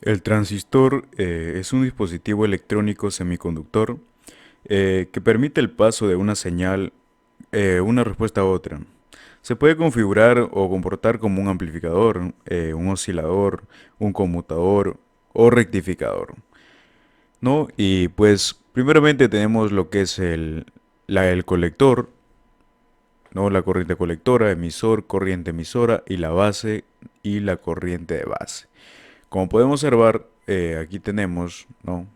El transistor es un dispositivo electrónico semiconductor que permite el paso de una señal, una respuesta a otra. Se puede configurar o comportar como un amplificador, un oscilador, un conmutador o rectificador, ¿no? Y pues primeramente tenemos lo que es el colector, ¿no? La corriente colectora, emisor, corriente emisora y la base y la corriente de base. Como podemos observar, aquí tenemos, ¿no?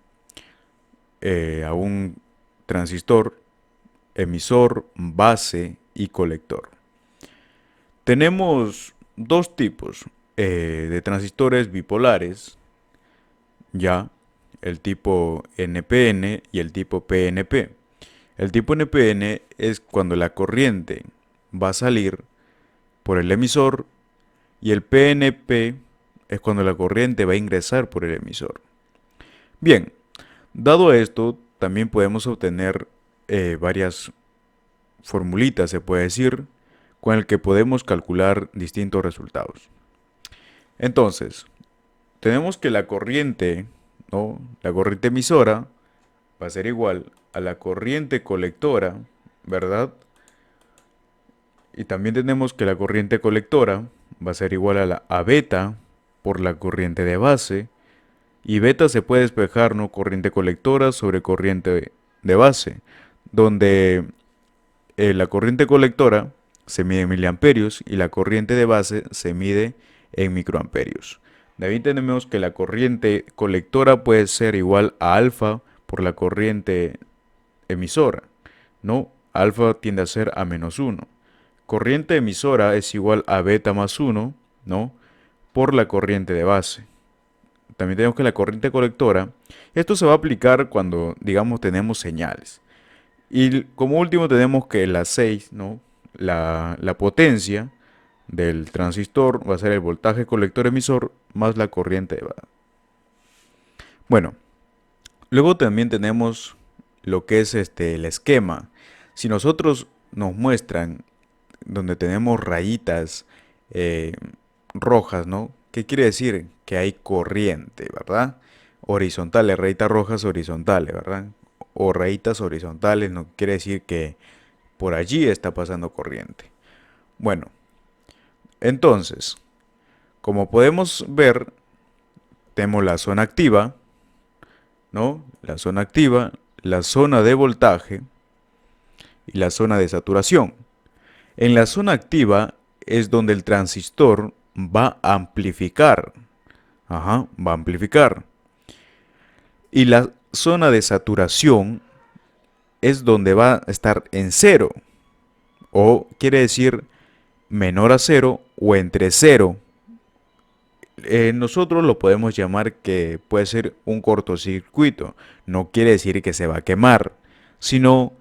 A un transistor, emisor, base y colector. Tenemos dos tipos de transistores bipolares, ya, el tipo NPN y el tipo PNP. El tipo NPN es cuando la corriente va a salir por el emisor y el PNP es cuando la corriente va a ingresar por el emisor. Bien, dado esto, también podemos obtener varias formulitas, se puede decir, con el que podemos calcular distintos resultados. Entonces, tenemos que la corriente, ¿no? La corriente emisora va a ser igual a la corriente colectora, ¿verdad? Y también tenemos que la corriente colectora va a ser igual a la a beta por la corriente de base. Y beta se puede despejar, ¿no? Corriente colectora sobre corriente de base, donde la corriente colectora se mide en miliamperios y la corriente de base se mide en microamperios. De ahí tenemos que la corriente colectora puede ser igual a alfa por la corriente emisora, ¿no? Alfa tiende a ser a menos uno. Corriente emisora es igual a beta más uno, ¿no? Por la corriente de base. También tenemos que la corriente colectora, esto se va a aplicar cuando, digamos, tenemos señales. Y como último tenemos que la 6, ¿no? La potencia del transistor va a ser el voltaje colector emisor más la corriente de base. Bueno, luego también tenemos lo que es el esquema. Si nosotros nos muestran donde tenemos rayitas eh, rojas, ¿no? ¿Qué quiere decir? Que hay corriente, ¿verdad? Horizontales, rayitas rojas horizontales, ¿verdad? O rayitas horizontales, no quiere decir que por allí está pasando corriente. Bueno, entonces, como podemos ver, tenemos la zona activa, ¿no? La zona activa, la zona de voltaje y la zona de saturación. En la zona activa es donde el transistor va a amplificar. Ajá, va a amplificar. Y la zona de saturación es donde va a estar en cero. O quiere decir menor a cero o entre cero. Nosotros lo podemos llamar que puede ser un cortocircuito. No quiere decir que se va a quemar, sino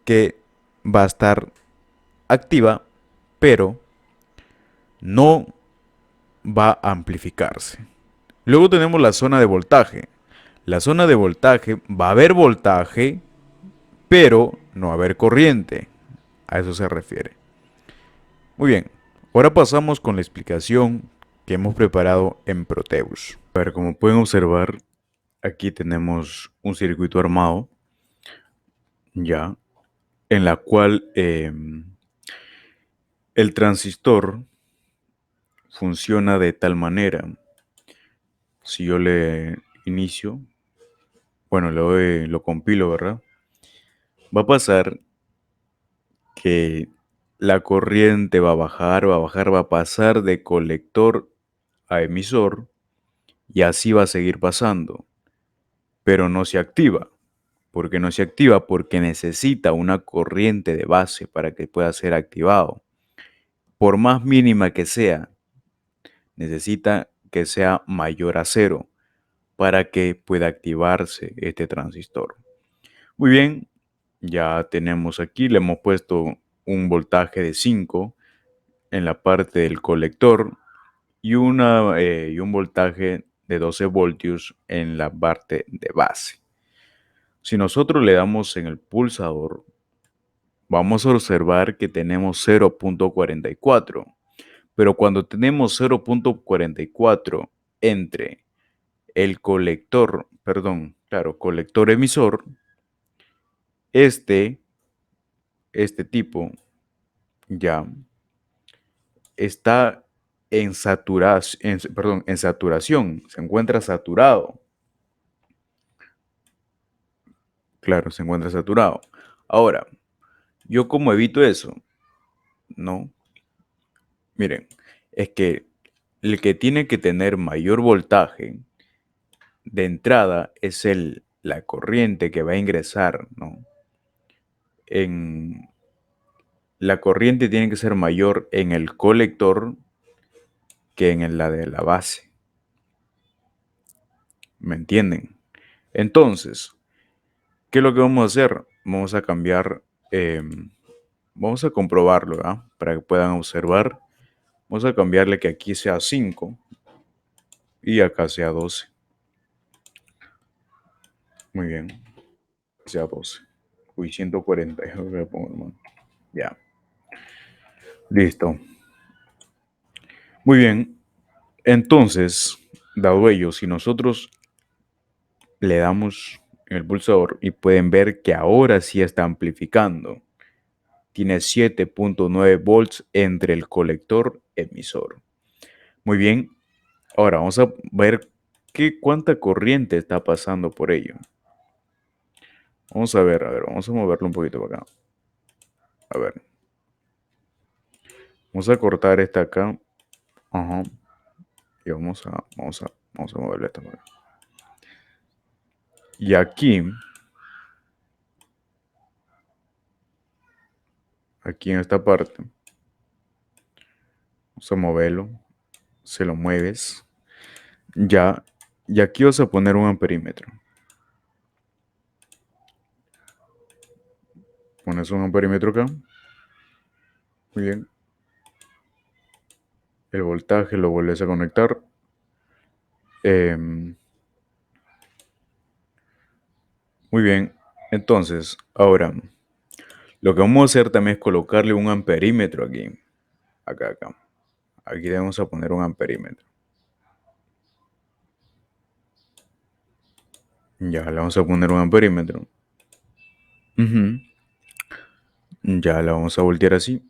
que va a estar activa, pero no va a amplificarse. Luego tenemos la zona de voltaje. La zona de voltaje va a haber voltaje, pero no va a haber corriente. A eso se refiere. Muy bien, ahora pasamos con la explicación que hemos preparado en Proteus. A ver, como pueden observar, aquí tenemos un circuito armado, ya, en la cual el transistor funciona de tal manera. Si yo le inicio, bueno, lo compilo, ¿verdad? Va a pasar que la corriente va a bajar, va a pasar de colector a emisor y así va a seguir pasando, pero no se activa. ¿Por qué no se activa? Porque necesita una corriente de base para que pueda ser activado. Por más mínima que sea, necesita que sea mayor a cero para que pueda activarse este transistor. Muy bien, ya tenemos aquí, le hemos puesto un voltaje de 5 en la parte del colector y un voltaje de 12 voltios en la parte de base. Si nosotros le damos en el pulsador, vamos a observar que tenemos 0.44. Pero cuando tenemos 0.44 entre el colector, perdón, claro, colector emisor, este, este tipo ya está en saturación, se encuentra saturado. Claro, se encuentra saturado. Ahora, ¿yo cómo evito eso? No, miren, es que el que tiene que tener mayor voltaje de entrada es la corriente que va a ingresar, ¿no? En, la corriente tiene que ser mayor en el colector que en la de la base. ¿Me entienden? Entonces, ¿qué es lo que vamos a hacer? Vamos a cambiar, vamos a comprobarlo, ¿verdad? Para que puedan observar. Vamos a cambiarle que aquí sea 5 y acá sea 12. Muy bien, sea 12. Uy, 140. Voy a poner, hermano. Ya, listo. Muy bien. Entonces, dado ello, si nosotros le damos en el pulsador y pueden ver que ahora sí está amplificando. Tiene 7.9 volts entre el colector emisor. Muy bien. Ahora vamos a ver cuánta corriente está pasando por ello. Vamos a ver, vamos a moverlo un poquito para acá. A ver. Vamos a cortar esta acá. Ajá. Y vamos a moverle esta para acá. Y aquí en esta parte, vamos a moverlo. Se lo mueves. Ya. Y aquí vas a poner un amperímetro. Pones un amperímetro acá. Muy bien. El voltaje lo vuelves a conectar. Muy bien. Entonces, ahora, lo que vamos a hacer también es colocarle un amperímetro aquí. Acá. Aquí vamos a poner un amperímetro. Ya le vamos a poner un amperímetro. Ujú. Ya la vamos a voltear así.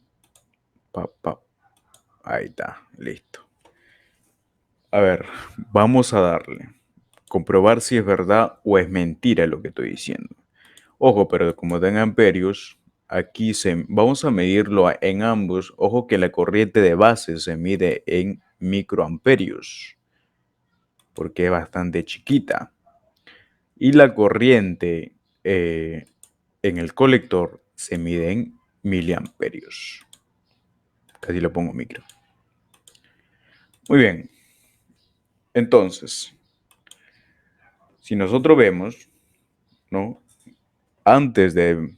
Ahí está, listo. A ver, vamos a darle. Comprobar si es verdad o es mentira lo que estoy diciendo. Ojo, pero como den amperios, vamos a medirlo en ambos. Ojo que la corriente de base se mide en microamperios, porque es bastante chiquita. Y la corriente en el colector se mide en miliamperios. Casi lo pongo micro. Muy bien. Entonces, si nosotros vemos, ¿no? Antes de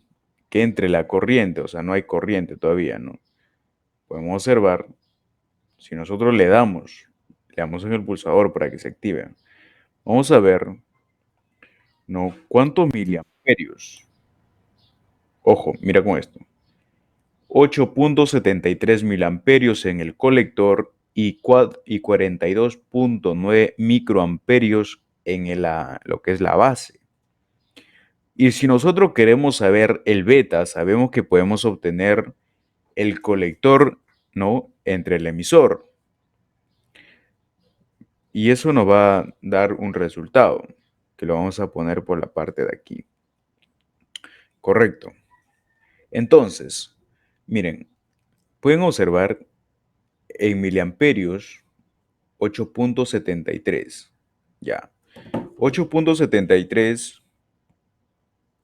que entre la corriente, o sea, no hay corriente todavía, ¿no? Podemos observar, si nosotros le damos en el pulsador para que se active, vamos a ver, ¿no? ¿Cuántos miliamperios? Ojo, mira con esto. 8.73 miliamperios en el colector y 42.9 microamperios en lo que es la base. Y si nosotros queremos saber el beta, sabemos que podemos obtener el colector, ¿no? Entre el emisor. Y eso nos va a dar un resultado, que lo vamos a poner por la parte de aquí. Correcto. Entonces, miren, pueden observar en miliamperios 8.73. Ya. 8.73,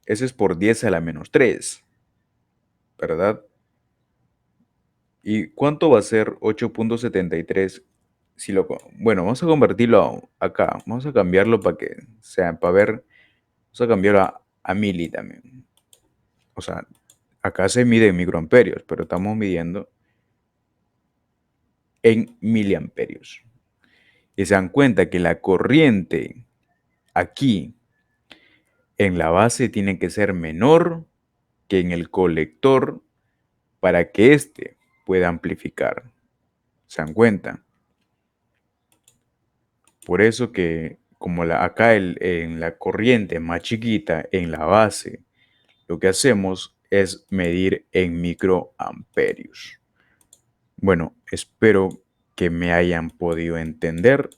ese es por 10 a la menos 3, ¿verdad? ¿Y cuánto va a ser 8.73? Bueno, vamos a convertirlo acá. Vamos a cambiarlo para que sea, para ver. Vamos a cambiarlo a mili también. O sea, acá se mide en microamperios, pero estamos midiendo en miliamperios. Y se dan cuenta que la corriente aquí en la base tiene que ser menor que en el colector para que éste pueda amplificar. ¿Se dan cuenta? Por eso que como acá en la corriente más chiquita, en la base, lo que hacemos es medir en microamperios. Bueno, espero que me hayan podido entender.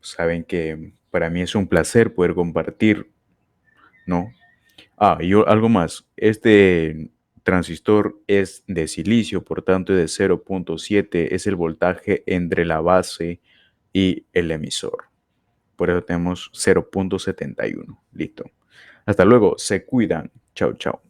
Saben que para mí es un placer poder compartir, ¿no? Y algo más. Este transistor es de silicio, por tanto es de 0.7, es el voltaje entre la base y el emisor. Por eso tenemos 0.71. Listo. Hasta luego. Se cuidan. Chao, chao.